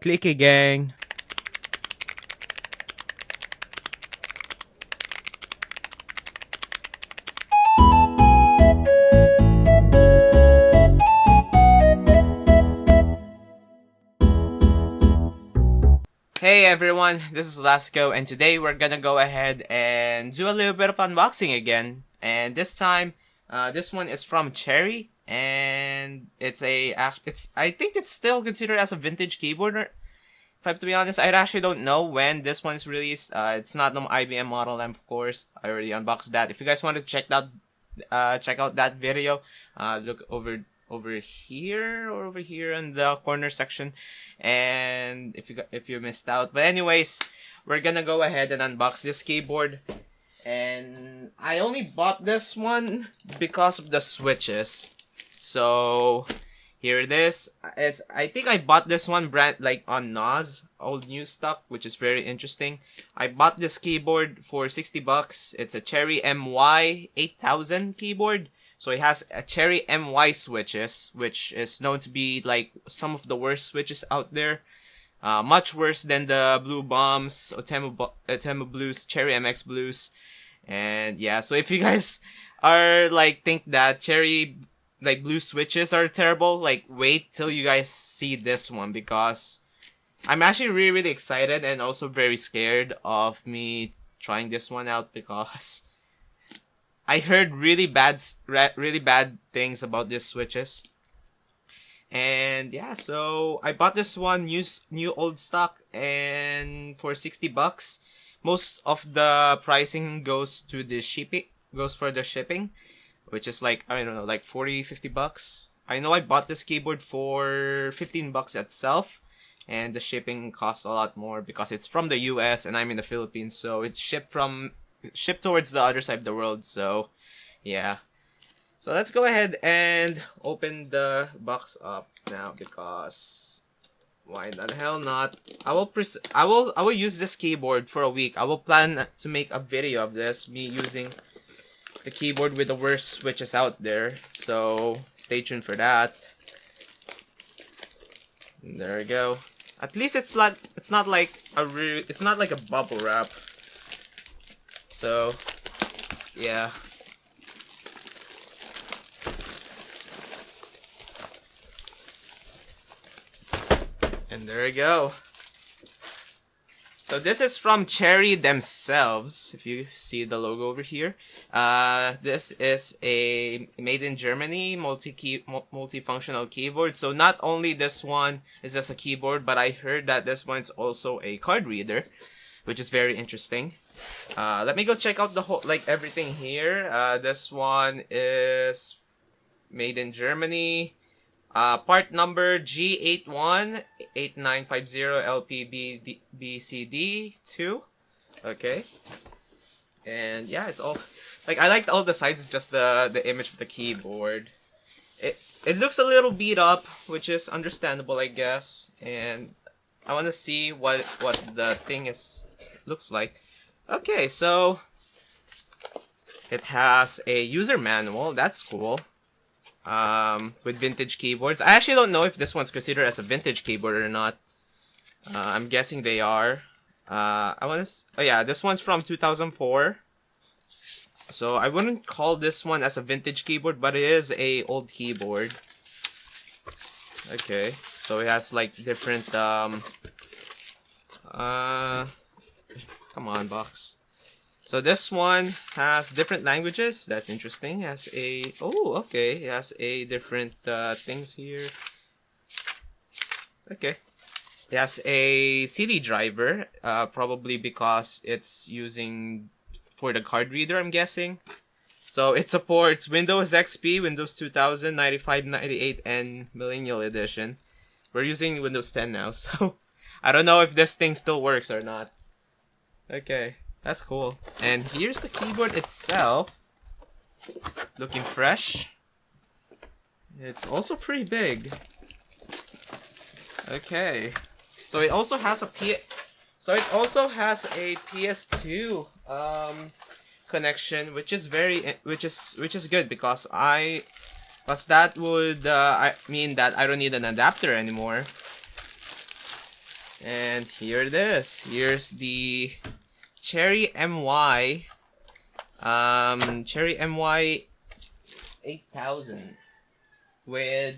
Clicky gang. Hey everyone, this is Lasco, and today we're gonna go ahead and do a little bit of unboxing again. And this time, this one is from Cherry, and I think it's still considered as a vintage keyboard. If I have to be honest, I actually don't know when this one's released. It's not no IBM model, and of course, I already unboxed that. If you guys want to check out that video, look over here or over here in the corner section, and if you missed out. But anyways, we're gonna go ahead and unbox this keyboard, and I only bought this one because of the switches. So here it is. I think I bought this one brand like on NOS, old news stock, which is very interesting. I bought this keyboard for 60 bucks. It's a Cherry MY-8000 keyboard. So it has a Cherry MY switches, which is known to be like some of the worst switches out there. Much worse than the Blue Bombs, Otemu Blues, Cherry MX Blues. And yeah, so if you guys are like think that Cherry like blue switches are terrible, like wait till you guys see this one, because I'm actually really excited and also very scared of me trying this one out, because I heard really bad things about these switches. And yeah, so I bought this one new old stock, and for 60 bucks. Most of the pricing goes for the shipping, which is like, I don't know, like 40-50 bucks. I know I bought this keyboard for 15 bucks itself, and the shipping costs a lot more because it's from the US and I'm in the Philippines, so it's shipped towards the other side of the world. So yeah, so let's go ahead and open the box up now, because why the hell not? I will use this keyboard for a week. I will plan to make a video of this, me using the keyboard with the worst switches out there, so stay tuned for that. And there we go. At least it's not like a bubble wrap. So yeah. And there we go. So this is from Cherry themselves, if you see the logo over here. This is a made in Germany multifunctional keyboard. So not only this one is just a keyboard, but I heard that this one's also a card reader, which is very interesting. Let me go check out the whole, like, everything here. This one is made in Germany. Part number G81 8950 LPBCD2. Okay. And yeah, it's all like, I like all the sides. It's just the image of the keyboard. It looks a little beat up, which is understandable, I guess. And I want to see what the thing looks like. Okay, so it has a user manual. That's cool. With vintage keyboards. I actually don't know if this one's considered as a vintage keyboard or not. I'm guessing they are. Oh yeah, this one's from 2004. So I wouldn't call this one as a vintage keyboard, but it is a old keyboard. Okay, so it has like different come on, box. So this one has different languages. That's interesting. It has a it has a different things here. Okay. It has a CD driver, probably because it's using for the card reader, I'm guessing. So it supports Windows XP, Windows 2000, 95, 98, and Millennial Edition. We're using Windows 10 now, so I don't know if this thing still works or not. Okay. That's cool. And here's the keyboard itself. Looking fresh. It's also pretty big. Okay. So it also has a PS2 connection, which is good, because that would mean that I don't need an adapter anymore. And here it is. Here's the Cherry MY-8000 with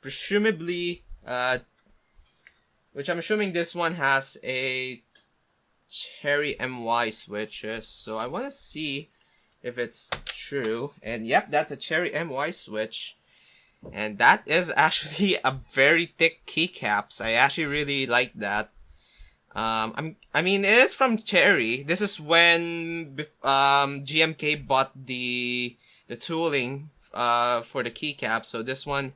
presumably which I'm assuming this one has a Cherry MY switches. So I want to see if it's true. And yep, that's a Cherry MY switch. And that is actually a very thick keycaps. I actually really like that. I mean, it is from Cherry. This is when GMK bought the tooling for the keycaps. So this one,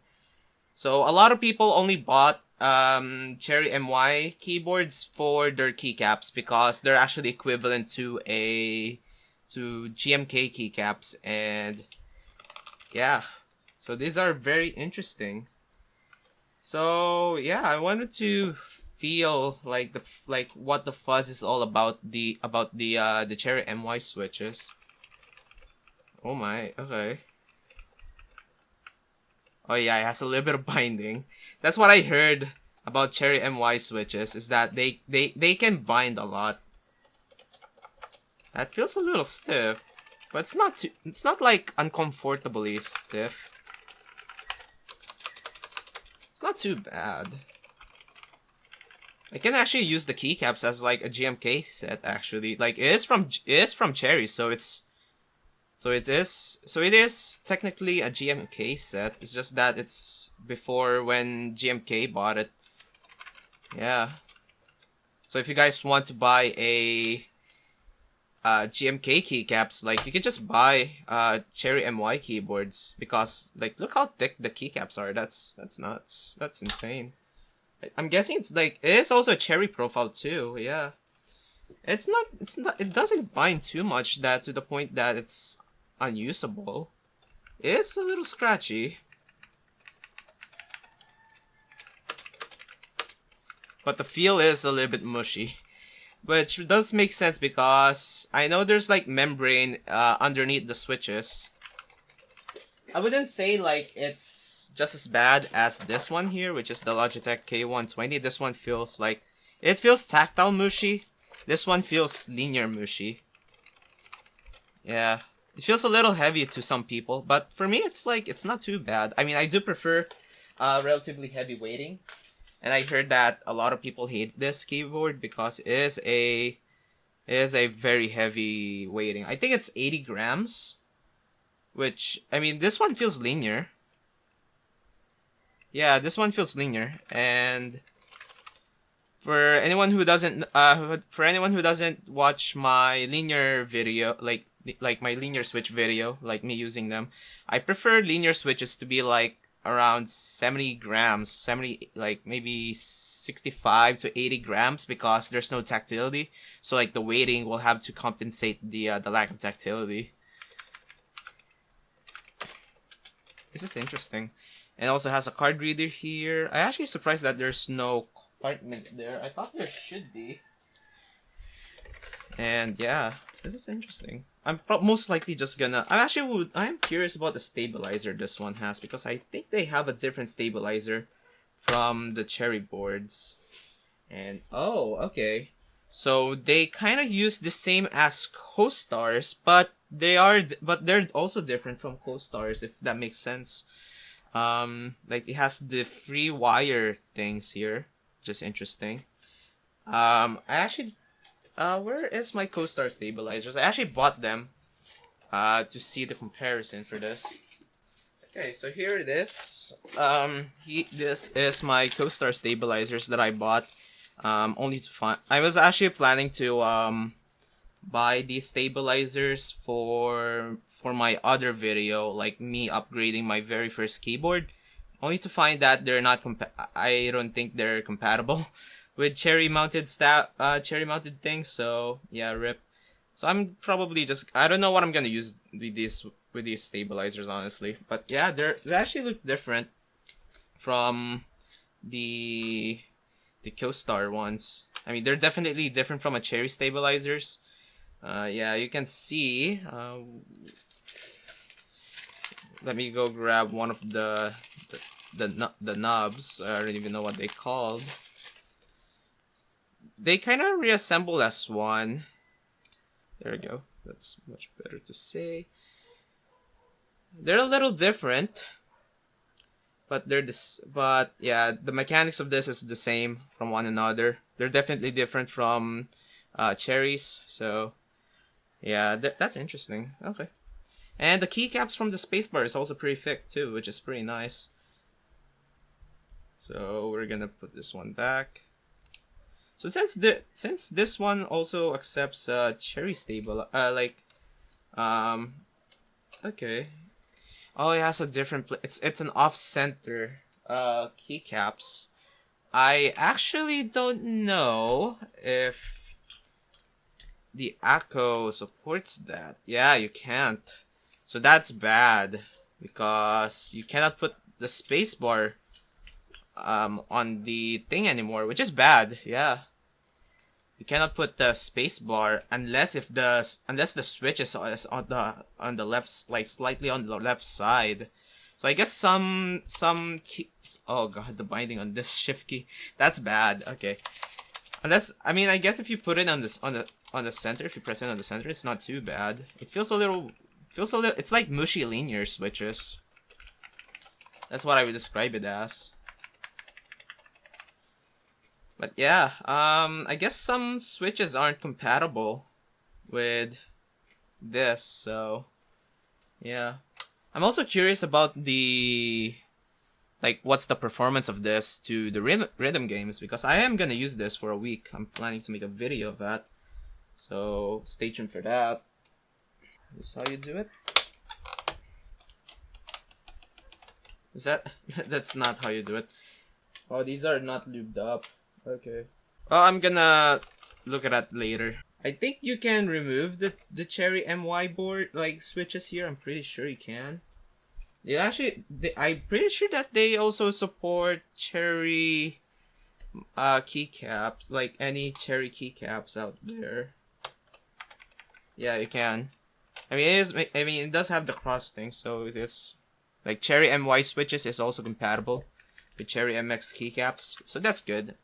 so a lot of people only bought Cherry MY keyboards for their keycaps because they're actually equivalent to GMK keycaps. And yeah, so these are very interesting. So yeah, I wanted to feel like what the fuzz is all about the Cherry MY switches. Oh my, okay. Oh yeah, it has a little bit of binding. That's what I heard about Cherry MY switches, is that they can bind a lot. That feels a little stiff, but it's not like uncomfortably stiff. It's not too bad. I can actually use the keycaps as like a GMK set actually. Like it is from Cherry, so it is technically a GMK set. It's just that it's before when GMK bought it. Yeah. So if you guys want to buy a GMK keycaps, like you can just buy Cherry MY keyboards, because like look how thick the keycaps are. That's nuts. That's insane. I'm guessing it's like it is also a Cherry profile too. Yeah. It doesn't bind too much that to the point that it's unusable. It's a little scratchy. But the feel is a little bit mushy. Which does make sense because I know there's like membrane underneath the switches. I wouldn't say like it's just as bad as this one here, which is the Logitech K120. This one feels like, it feels tactile mushy. This one feels linear mushy. Yeah. It feels a little heavy to some people, but for me it's like, it's not too bad. I mean, I do prefer relatively heavy weighting. And I heard that a lot of people hate this keyboard because it is a very heavy weighting. I think it's 80 grams, which, I mean, this one feels linear. Yeah, this one feels linear. And for anyone who doesn't watch my linear video, like my linear switch video, like me using them, I prefer linear switches to be like around 70 grams, like maybe 65 to 80 grams, because there's no tactility. So like the weighting will have to compensate the lack of tactility. This is interesting. And it also has a card reader here. I'm actually surprised that there's no compartment there. I thought there should be. And yeah, this is interesting. I'm most likely just gonna... I'm curious about the stabilizer this one has, because I think they have a different stabilizer from the Cherry boards. And oh, okay. So they kind of use the same as Co-Stars, but they're also different from Co-Stars, if that makes sense. Like it has the free wire things here, which is interesting. I actually... where is my Co-Star stabilizers? I actually bought them to see the comparison for this. Okay, so here it is. This is my Co-Star stabilizers that I bought. Only to find... I was actually planning to buy these stabilizers for my other video, like me upgrading my very first keyboard. Only to find that they're not I don't think they're compatible with cherry mounted things. So yeah, rip. So I'm probably just, I don't know what I'm gonna use with these stabilizers, honestly. But yeah, they actually look different from the Co-Star ones. I mean, they're definitely different from a Cherry stabilizers. Yeah, you can see. Let me go grab one of the the knobs. I don't even know what they called. They kind of reassemble as one. There we go. That's much better to say. They're a little different, but But yeah, the mechanics of this is the same from one another. They're definitely different from Cherries. So yeah, that's interesting. Okay. And the keycaps from the spacebar is also pretty thick too, which is pretty nice. So we're gonna put this one back. So since this one also accepts cherry stable, okay. Oh, it has a different it's an off-center keycaps. I actually don't know if the AKKO supports that. Yeah, you can't. So that's bad because you cannot put the spacebar on the thing anymore, which is bad. Yeah. You cannot put the spacebar unless the switch is on the left, like slightly on the left side. So I guess some keys. Oh god, the binding on this shift key. That's bad. Okay. Unless, I mean, I guess if you put it on the center, if you press it on the center, it's not too bad. It feels a little. It's like mushy linear switches. That's what I would describe it as. But yeah, I guess some switches aren't compatible with this, so yeah. I'm also curious about what's the performance of this to the rhythm games, because I am gonna use this for a week. I'm planning to make a video of that, so stay tuned for that. This is how you do it. Is that that's not how you do it? Oh, these are not lubed up. Okay. Well, I'm gonna look at that later. I think you can remove the Cherry MY board switches here. I'm pretty sure you can. I'm pretty sure that they also support Cherry keycaps, like any Cherry keycaps out there. Yeah, you can. I mean, it does have the cross thing, so it's like Cherry MY switches is also compatible with Cherry MX keycaps, so that's good.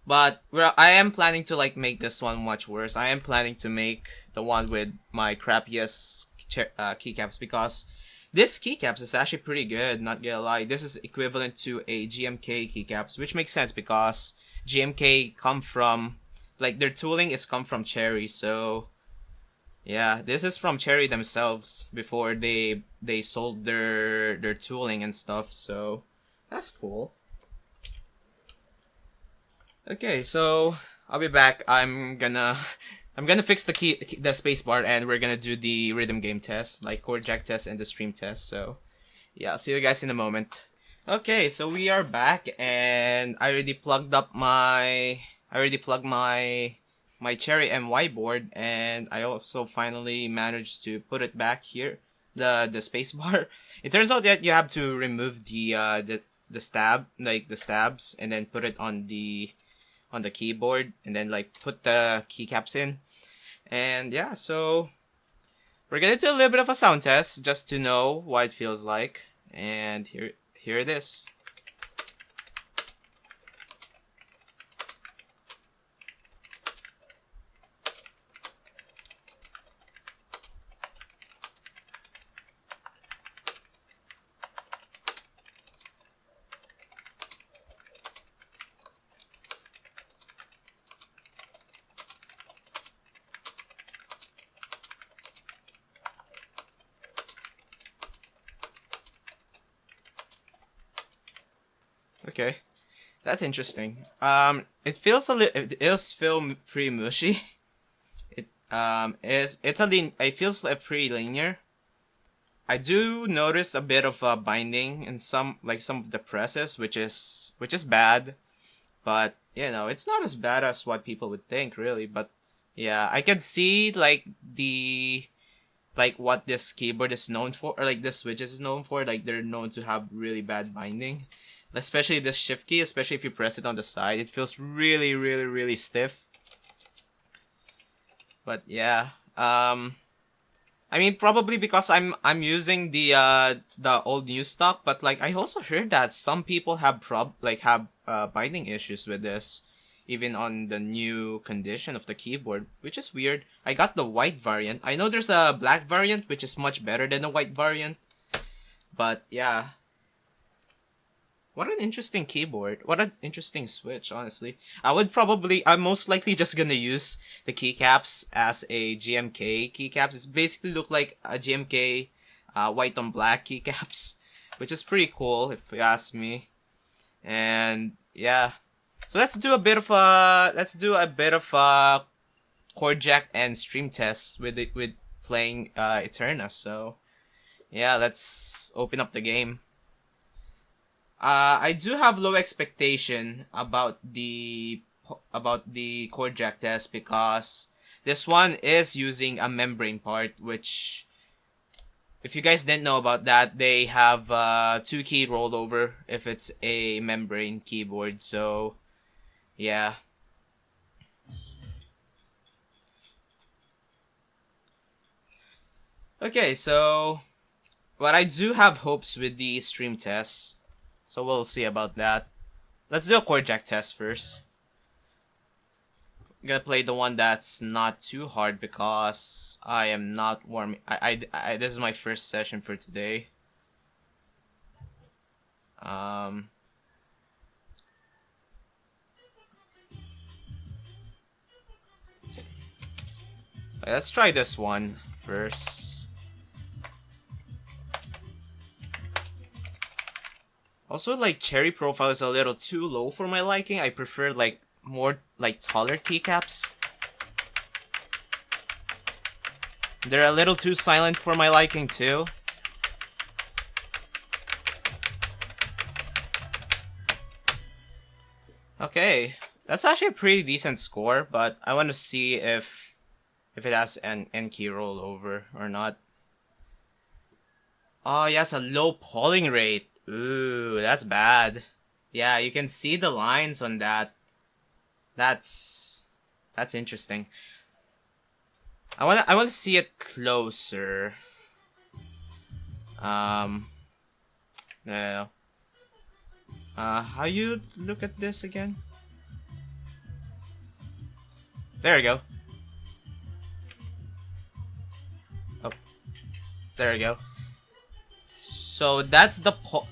But I am planning to make this one much worse. I am planning to make the one with my crappiest keycaps, because this keycaps is actually pretty good, not gonna lie. This is equivalent to a GMK keycaps, which makes sense because GMK come from, their tooling is come from Cherry, so yeah, this is from Cherry themselves before they sold their tooling and stuff, so that's cool. Okay, so I'll be back. I'm gonna fix the spacebar, and we're gonna do the rhythm game test, like chord jack test and the stream test. So yeah, I'll see you guys in a moment. Okay, so we are back, and I already plugged my Cherry MY board, and I also finally managed to put it back here, the spacebar. It turns out that you have to remove the stabs, and then put it on the keyboard, and then put the keycaps in. And yeah, so we're gonna do a little bit of a sound test just to know what it feels like. And here it is. Okay, that's interesting. It feels it does feel pretty mushy. It it feels pretty linear. I do notice a bit of binding in some of the presses, which is bad. But it's not as bad as what people would think, really. But yeah, I can see what this keyboard is known for, or this switches is known for. They're known to have really bad binding. Especially this shift key, especially if you press it on the side, it feels really, really, really stiff. But yeah, I mean, probably because I'm using the old new stock, but like I also heard that some people have binding issues with this, even on the new condition of the keyboard, which is weird. I got the white variant. I know there's a black variant, which is much better than the white variant, but yeah. What an interesting keyboard. What an interesting switch, honestly. I'm most likely just gonna use the keycaps as a GMK keycaps. It's basically look like a GMK white on black keycaps, which is pretty cool if you ask me. And yeah. So let's do a bit of a chord jack and stream test with playing Eterna. So yeah, let's open up the game. I do have low expectation about the chord jack test because this one is using a membrane part, which, if you guys didn't know about that, they have 2-key rollover if it's a membrane keyboard. So yeah. Okay, so but I do have hopes with the stream test. So we'll see about that. Let's do a chord jack test first. I'm gonna play the one that's not too hard because I am not warming. This is my first session for today. Let's try this one first. Also, like, Cherry profile is a little too low for my liking. I prefer, like, more, like, taller keycaps. They're a little too silent for my liking, too. Okay. That's actually a pretty decent score, but I want to see if it has an N-key rollover or not. Oh, yes, a low polling rate. Ooh, that's bad. Yeah, you can see the lines on that. That's interesting. I want to see it closer. No. How you look at this again? There we go. Oh, there we go. So that's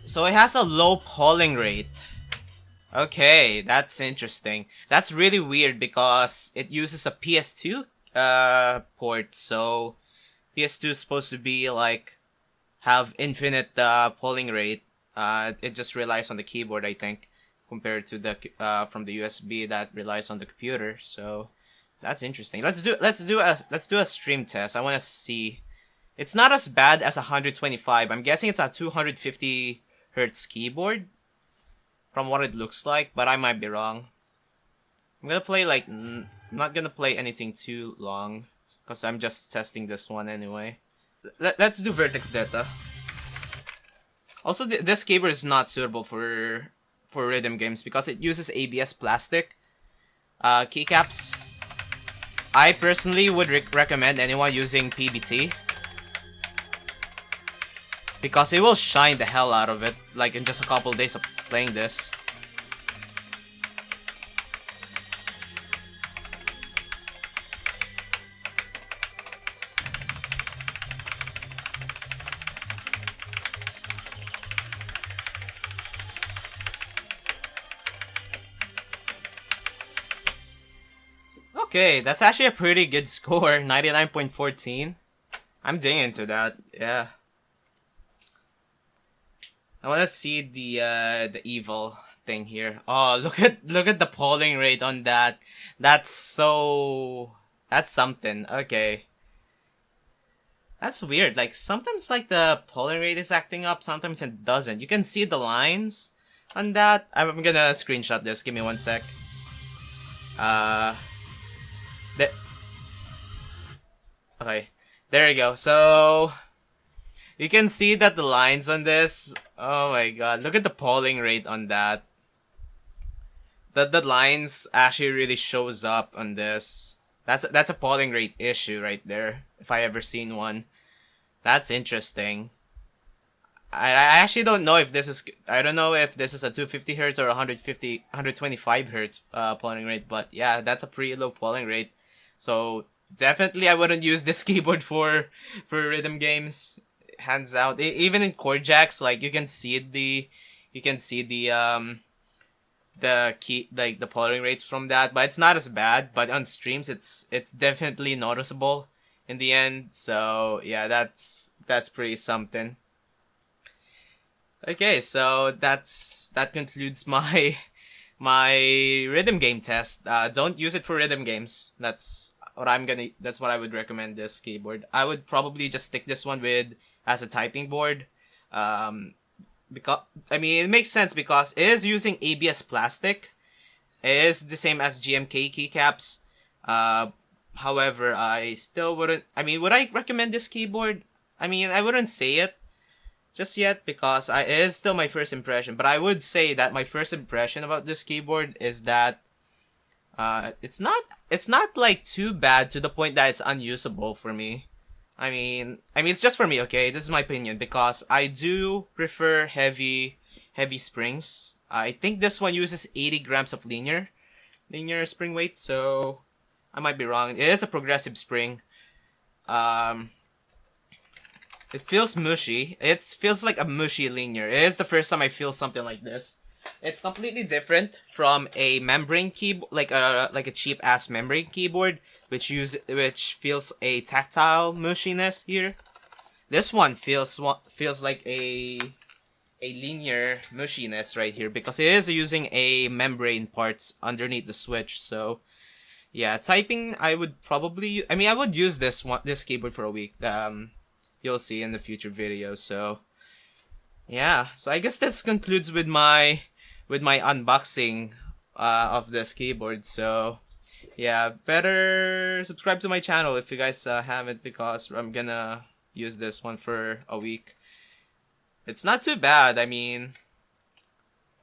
so it has a low polling rate. Okay, that's interesting. That's really weird because it uses a PS2 port. So PS2 is supposed to be like have infinite polling rate. It just relies on the keyboard, I think, compared to the from the USB that relies on the computer. So that's interesting. Let's do a stream test. I want to see. It's not as bad as 125. I'm guessing it's a 250 hertz keyboard from what it looks like, but I might be wrong. I'm gonna play like I'm not gonna play anything too long because I'm just testing this one anyway. Let's do Vertex Data. Also, this keyboard is not suitable for rhythm games because it uses ABS plastic keycaps. I personally would recommend anyone using PBT because it will shine the hell out of it, like in just a couple days of playing this. Okay, that's actually a pretty good score, 99.14. I'm digging into that, yeah. I want to see the evil thing here. Oh, look at the polling rate on that. That's something. Okay. That's weird. Like sometimes like the polling rate is acting up, sometimes it doesn't. You can see the lines on that. I'm gonna screenshot this. Give me one sec. Okay. There you go. So you can see that the lines on this, oh my god, look at the polling rate on that. The lines actually really shows up on this. That's a polling rate issue right there, if I ever seen one. That's interesting. I actually don't know if this is, I don't know if this is a 250 hertz or 125 hertz polling rate, but yeah, that's a pretty low polling rate. So definitely I wouldn't use this keyboard for rhythm games, hands out. Even in chord jacks, like you can see the key, like the polling rates from that, but it's not as bad. But on streams, it's definitely noticeable in the end. So yeah, that's pretty something. Okay, so that concludes my my rhythm game test. Don't use it for rhythm games. That's what I would recommend this keyboard. I would probably just stick this one with as a typing board. Um, because I mean it makes sense because it is using ABS plastic. It is the same as GMK keycaps. Uh, However, I still wouldn't. I mean, would I recommend this keyboard? I mean, I wouldn't say it just yet because it is still my first impression. But I would say that my first impression about this keyboard is that it's not like too bad to the point that it's unusable for me. I mean it's just for me, okay? This is my opinion because I do prefer heavy springs. I think this one uses 80 grams of linear spring weight, so I might be wrong. It is a progressive spring. Um, it feels mushy. It feels like a mushy linear. It is the first time I feel something like this. It's completely different from a membrane keyboard, like a cheap ass membrane keyboard, which feels a tactile mushiness here. This one feels like a linear mushiness right here because it is using a membrane parts underneath the switch. So yeah, typing I would probably I would use this keyboard for a week. You'll see in the future videos. So yeah, so I guess this concludes with my unboxing of this keyboard. So yeah, better subscribe to my channel if you guys haven't because I'm gonna use this one for a week. It's not too bad. I mean,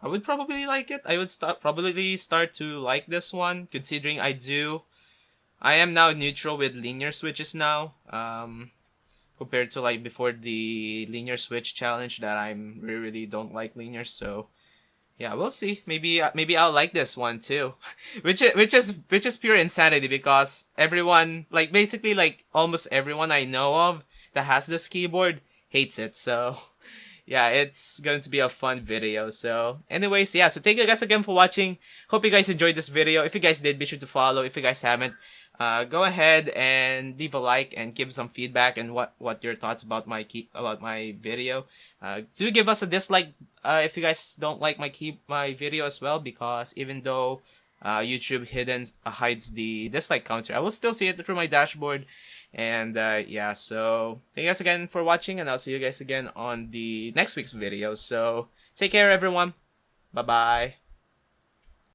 I would probably like it. I would probably start to like this one considering I am now neutral with linear switches now. Compared to like before the linear switch challenge that I'm really don't like linear. So yeah, we'll see. Maybe I'll like this one too, which is pure insanity because everyone, like basically like almost everyone I know of that has this keyboard hates it. So yeah, it's going to be a fun video. So anyways, yeah, so thank you guys again for watching. Hope you guys enjoyed this video. If you guys did, be sure to follow. If you guys haven't, go ahead and leave a like and give some feedback and what your thoughts about my video. Do give us a dislike if you guys don't like my video as well, because even though YouTube hides the dislike counter, I will still see it through my dashboard. And yeah, so thank you guys again for watching, and I'll see you guys again on the next week's video. So take care, everyone. Bye bye.